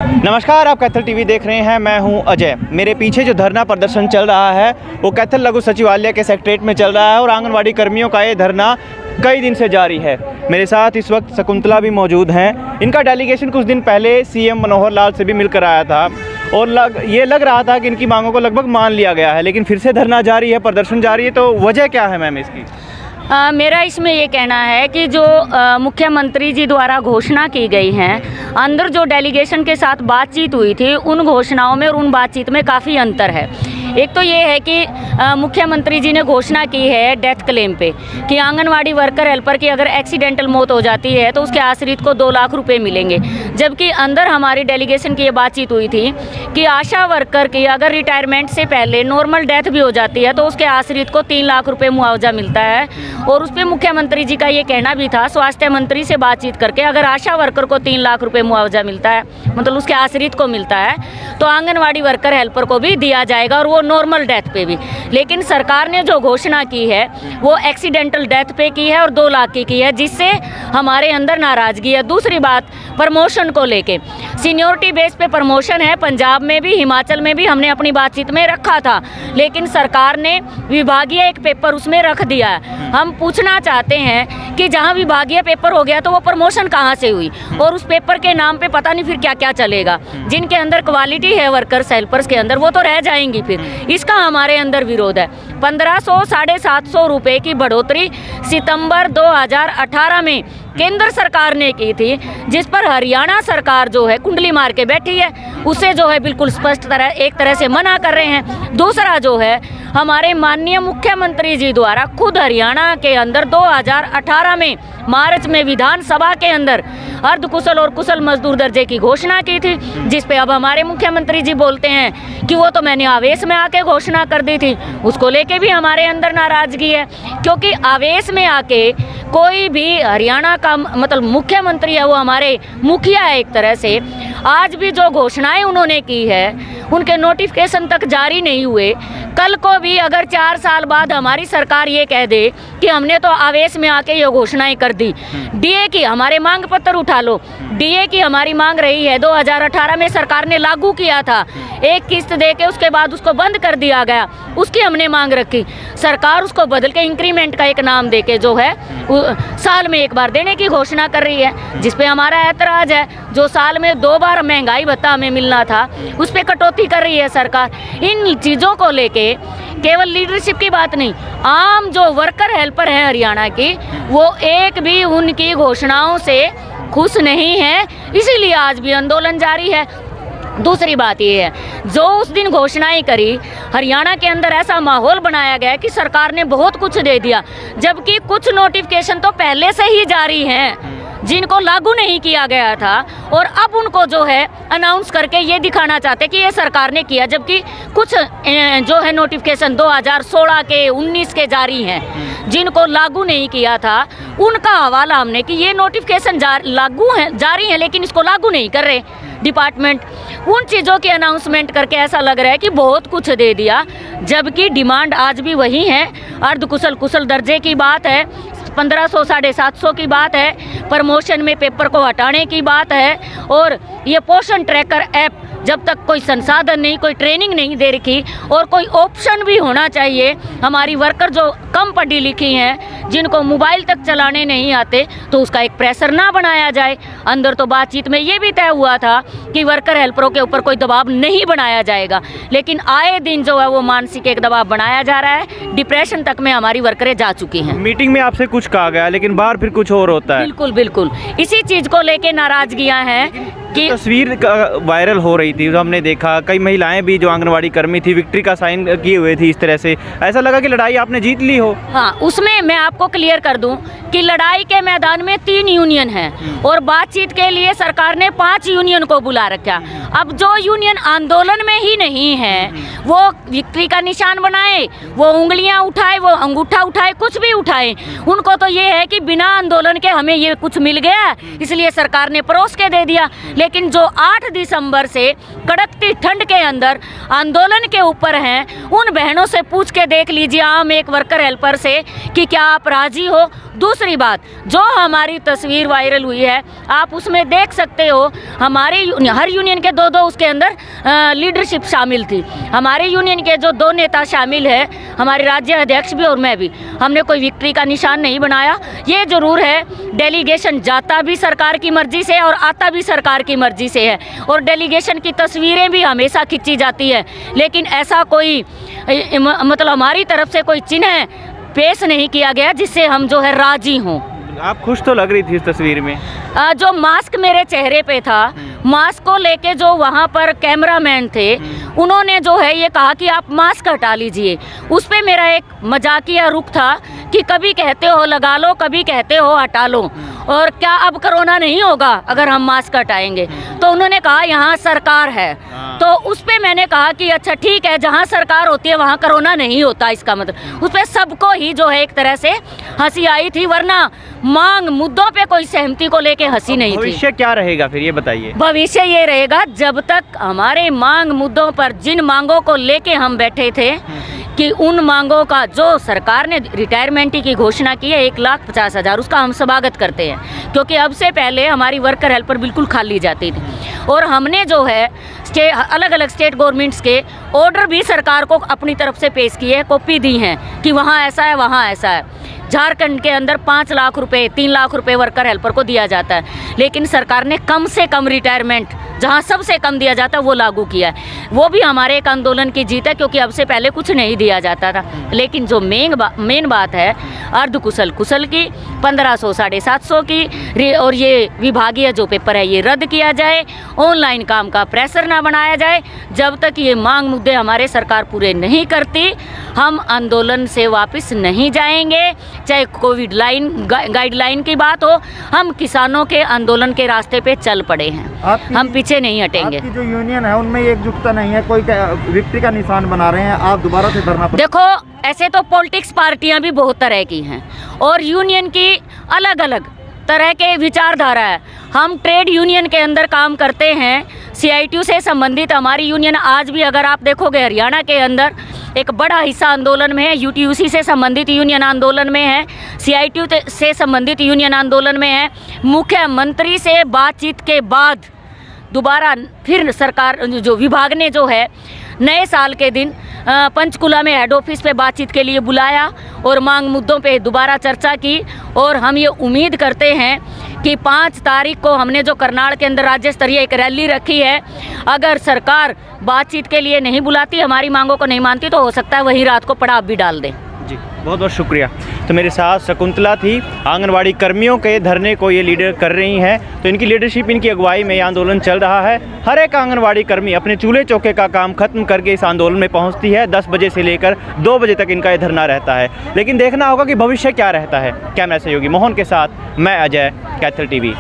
नमस्कार, आप कैथल टीवी देख रहे हैं। मैं हूं अजय। मेरे पीछे जो धरना प्रदर्शन चल रहा है वो कैथल लघु सचिवालय के सेक्रेटरीट में चल रहा है और आंगनवाड़ी कर्मियों का ये धरना कई दिन से जारी है। मेरे साथ इस वक्त शकुंतला भी मौजूद हैं। इनका डेलीगेशन कुछ दिन पहले सीएम मनोहर लाल से भी मिलकर आया था और ये लग रहा था कि इनकी मांगों को लगभग मान लिया गया है, लेकिन फिर से धरना जारी है, प्रदर्शन जारी है। तो वजह क्या है मैम इसकी? मेरा इसमें ये कहना है कि जो मुख्यमंत्री जी द्वारा घोषणा की गई हैं, अंदर जो डेलीगेशन के साथ बातचीत हुई थी, उन घोषणाओं में और उन बातचीत में काफ़ी अंतर है। एक तो ये है कि मुख्यमंत्री जी ने घोषणा की है डेथ क्लेम पे कि आंगनवाड़ी वर्कर हेल्पर की अगर एक्सीडेंटल मौत हो जाती है तो उसके आश्रित को 2 लाख रुपए मिलेंगे, जबकि अंदर हमारी डेलीगेशन की ये बातचीत हुई थी कि आशा वर्कर की अगर रिटायरमेंट से पहले नॉर्मल डेथ भी हो जाती है तो उसके आश्रित को 3 लाख रुपये मुआवजा मिलता है। और उस पर मुख्यमंत्री जी का ये कहना भी था, स्वास्थ्य मंत्री से बातचीत करके, अगर आशा वर्कर को 3 लाख रुपये मुआवजा मिलता है, मतलब उसके आश्रित को मिलता है, तो आंगनवाड़ी वर्कर हेल्पर को भी दिया जाएगा और वो नॉर्मल डेथ पे भी। लेकिन सरकार ने जो घोषणा की है वो एक्सीडेंटल डेथ पे की है और 2 लाख की है, जिससे हमारे अंदर नाराज़गी है। दूसरी बात, प्रमोशन को लेके, सीनियोरिटी बेस पे प्रमोशन है। पंजाब में भी, हिमाचल में भी हमने अपनी बातचीत में रखा था, लेकिन सरकार ने विभागीय एक पेपर उसमें रख दिया है। हम पूछना चाहते हैं कि जहां विभागीय पेपर हो गया तो वो प्रमोशन कहां से हुई, और उस पेपर के नाम पे पता नहीं फिर क्या क्या चलेगा। जिनके अंदर क्वालिटी है वर्कर्स हेल्पर्स के अंदर, वो तो रह जाएंगी। फिर इसका हमारे अंदर विरोध है। 1500 750 रुपये की बढ़ोतरी सितंबर 2018 में केंद्र सरकार ने की थी, जिस पर हरियाणा सरकार जो है कुंडली मार के बैठी है, उसे जो है बिल्कुल स्पष्ट एक तरह से मना कर रहे हैं। दूसरा जो है, हमारे माननीय मुख्यमंत्री जी द्वारा खुद हरियाणा के अंदर 2018 में मार्च में विधानसभा के अंदर अर्धकुशल और कुशल मजदूर दर्जे की घोषणा की थी, जिस पे अब हमारे मुख्यमंत्री जी बोलते हैं कि वो तो मैंने आवेश में आके घोषणा कर दी थी। उसको लेके भी हमारे अंदर नाराज़गी है, क्योंकि आवेश में आके कोई भी हरियाणा का मतलब मुख्यमंत्री है, वो हमारे मुखिया है एक तरह से, आज भी जो घोषणाएं उन्होंने की है उनके नोटिफिकेशन तक जारी नहीं हुए। कल को भी अगर 4 साल बाद हमारी सरकार ये कह दे कि हमने तो आवेश में आके ये घोषणाएं कर दी, डीए की हमारे मांग पत्र उठा लो, डीए की हमारी मांग रही है, 2018 में सरकार ने लागू किया था, एक किस्त दे के उसके बाद उसको बंद कर दिया गया, उसकी हमने मांग रखी। सरकार उसको बदल के इंक्रीमेंट का एक नाम दे के जो है साल में 1 बार देने की घोषणा कर रही है, जिस पे हमारा ऐतराज है। जो साल में 2 बार महंगाई भत्ता हमें मिलना था, उस पर कटौती कर रही है सरकार। इन चीज़ों को लेके केवल लीडरशिप की बात नहीं, आम जो वर्कर हेल्पर है हरियाणा की, वो एक भी उनकी घोषणाओं से खुश नहीं है, इसीलिए आज भी आंदोलन जारी है। दूसरी बात ये है, जो उस दिन घोषणाएं करी, हरियाणा के अंदर ऐसा माहौल बनाया गया कि सरकार ने बहुत कुछ दे दिया, जबकि कुछ नोटिफिकेशन तो पहले से ही जारी हैं जिनको लागू नहीं किया गया था, और अब उनको जो है अनाउंस करके ये दिखाना चाहते कि ये सरकार ने किया, जबकि कुछ जो है नोटिफिकेशन 2016 के 19 के जारी हैं जिनको लागू नहीं किया था। उनका हवाला हमने कि ये नोटिफिकेशन लागू हैं, जारी हैं, लेकिन इसको लागू नहीं कर रहे डिपार्टमेंट। उन चीज़ों की अनाउंसमेंट करके ऐसा लग रहा है कि बहुत कुछ दे दिया, जबकि डिमांड आज भी वही है। अर्धकुशल कुशल दर्जे की बात है, 1500 750 की बात है, प्रमोशन में पेपर को हटाने की बात है, और ये पोषण ट्रैकर ऐप जब तक कोई संसाधन नहीं, कोई ट्रेनिंग नहीं दे रखी, और कोई ऑप्शन भी होना चाहिए। हमारी वर्कर जो कम पढ़ी लिखी हैं, जिनको मोबाइल तक चलाने नहीं आते, तो उसका एक प्रेशर ना बनाया जाए। अंदर तो बातचीत में ये भी तय हुआ था कि वर्कर हेल्परों के ऊपर कोई दबाव नहीं बनाया जाएगा, लेकिन आए दिन जो है वो मानसिक एक दबाव बनाया जा रहा है। डिप्रेशन तक में हमारी वर्करें जा चुकी हैं। मीटिंग में आपसे कुछ कहा गया, लेकिन बाहर फिर कुछ और होता है। बिल्कुल बिल्कुल, इसी चीज़ को लेके नाराजगियाँ हैं कि तस्वीर वायरल हो रही थी, तो हमने देखा कई महिलाएं भी जो आंगनवाड़ी कर्मी थी विक्ट्री का साइन किए हुए थी। इस तरह से ऐसा लगा कि लड़ाई आपने जीत ली हो। हाँ, उसमें मैं आपको क्लियर कर दूं कि लड़ाई के मैदान में 3 यूनियन हैं और बातचीत के लिए सरकार ने 5 यूनियन को बुला रखा। अब जो यूनियन आंदोलन में ही नहीं है वो विक्ट्री का निशान बनाए, वो उंगलियां उठाए, वो अंगूठा उठाए, कुछ भी उठाए, उनको तो ये है कि बिना आंदोलन के हमें ये कुछ मिल गया, इसलिए सरकार ने परोस के दे दिया। लेकिन जो 8 दिसंबर से कड़कती ठंड के अंदर आंदोलन के ऊपर हैं, उन बहनों से पूछ के देख लीजिए, आम एक वर्कर हेल्पर से, कि क्या आप राजी हो। दूसरी बात, जो हमारी तस्वीर वायरल हुई है, आप उसमें देख सकते हो, हमारे हर यूनियन के दो उसके अंदर लीडरशिप शामिल थी। हमारे यूनियन के जो 2 नेता शामिल है, हमारे राज्य अध्यक्ष भी और मैं भी, हमने कोई विक्ट्री का निशान नहीं बनाया। ये जरूर है, डेलीगेशन जाता भी सरकार की मर्जी से और आता भी सरकार की मर्जी से है, और डेलीगेशन की तस्वीरें भी हमेशा खींची जाती है, लेकिन ऐसा कोई मतलब हमारी तरफ से कोई चिन्ह पेश नहीं किया गया जिससे हम जो है राजी हों। आप खुश तो लग रही थी इस तस्वीर में। जो मास्क मेरे चेहरे पे था, मास्क को लेके जो वहाँ पर कैमरामैन थे, उन्होंने जो है ये कहा कि आप मास्क हटा लीजिए। उस पे मेरा एक मजाकिया रुख था कि कभी कहते हो लगा लो, कभी कहते हो हटा लो, और क्या अब कोरोना नहीं होगा अगर हम मास्क हटाएंगे? तो उन्होंने कहा यहाँ सरकार है। तो उस पे मैंने कहा कि अच्छा ठीक है, जहाँ सरकार होती है वहाँ कोरोना नहीं होता, इसका मतलब उस पे सबको ही जो है एक तरह से हंसी आई थी, वरना मांग मुद्दों पे कोई सहमति को लेके हंसी नहीं थी। भविष्य क्या रहेगा फिर, ये बताइए। भविष्य ये रहेगा, जब तक हमारे मांग मुद्दों पर, जिन मांगों को लेके हम बैठे थे, कि उन मांगों का जो सरकार ने रिटायरमेंट की घोषणा की है 1,50,000, उसका हम स्वागत करते हैं, क्योंकि अब से पहले हमारी वर्कर हेल्पर बिल्कुल खाली जाती थी, और हमने जो है अलग अलग स्टेट गवर्नमेंट्स के ऑर्डर भी सरकार को अपनी तरफ से पेश किए, कॉपी दी हैं कि वहाँ ऐसा है, वहाँ ऐसा है। झारखंड के अंदर 5 लाख रुपए, 3 लाख रुपए वर्कर हेल्पर को दिया जाता है, लेकिन सरकार ने कम से कम रिटायरमेंट जहाँ सबसे कम दिया जाता है वो लागू किया है। वो भी हमारे एक आंदोलन की जीत है, क्योंकि अब से पहले कुछ नहीं दिया जाता था। लेकिन जो मेन बात है अर्धकुशल कुशल की 1500 750 की, और ये विभागीय जो पेपर है ये रद्द किया जाए, ऑनलाइन काम का प्रेशर ना बनाया जाए। जब तक ये मांग मुद्दे हमारे सरकार पूरे नहीं करती, हम आंदोलन से वापस नहीं जाएंगे। चाहे कोविड गाइडलाइन की बात हो, हम किसानों के आंदोलन के रास्ते पे चल पड़े हैं, हम पीछे नहीं हटेंगे। आपकी जो यूनियन है उनमें एकजुटता नहीं है, कोई विक्ट्री का निशान बना रहे हैं, आप दोबारा से धरना। देखो, ऐसे तो पॉलिटिक्स पार्टियां भी बहुत तरह की हैं, और यूनियन की अलग अलग तरह के विचारधारा है। हम ट्रेड यूनियन के अंदर काम करते हैं, CITU से संबंधित हमारी यूनियन आज भी, अगर आप देखोगे, हरियाणा के अंदर एक बड़ा हिस्सा आंदोलन में है, UTUC से संबंधित यूनियन आंदोलन में है, CITU से संबंधित यूनियन आंदोलन में है। मुख्यमंत्री से बातचीत के बाद दोबारा फिर सरकार, जो विभाग ने जो है नए साल के दिन पंचकुला में हेड ऑफिस पे बातचीत के लिए बुलाया और मांग मुद्दों पे दोबारा चर्चा की, और हम ये उम्मीद करते हैं कि 5 तारीख को हमने जो करनाल के अंदर राज्य स्तरीय एक रैली रखी है, अगर सरकार बातचीत के लिए नहीं बुलाती, हमारी मांगों को नहीं मानती, तो हो सकता है वही रात को पड़ाव भी डाल दें। जी, बहुत बहुत शुक्रिया। तो मेरे साथ शकुंतला थी, आंगनवाड़ी कर्मियों के धरने को ये लीडर कर रही हैं। तो इनकी लीडरशिप, इनकी अगुवाई में ये आंदोलन चल रहा है। हर एक आंगनवाड़ी कर्मी अपने चूल्हे चौके का काम खत्म करके इस आंदोलन में पहुंचती है। 10 बजे से लेकर 2 बजे तक इनका ये धरना रहता है। लेकिन देखना होगा कि भविष्य क्या रहता है। कैमरा सहयोगी मोहन के साथ मैं अजय, कैथल TV।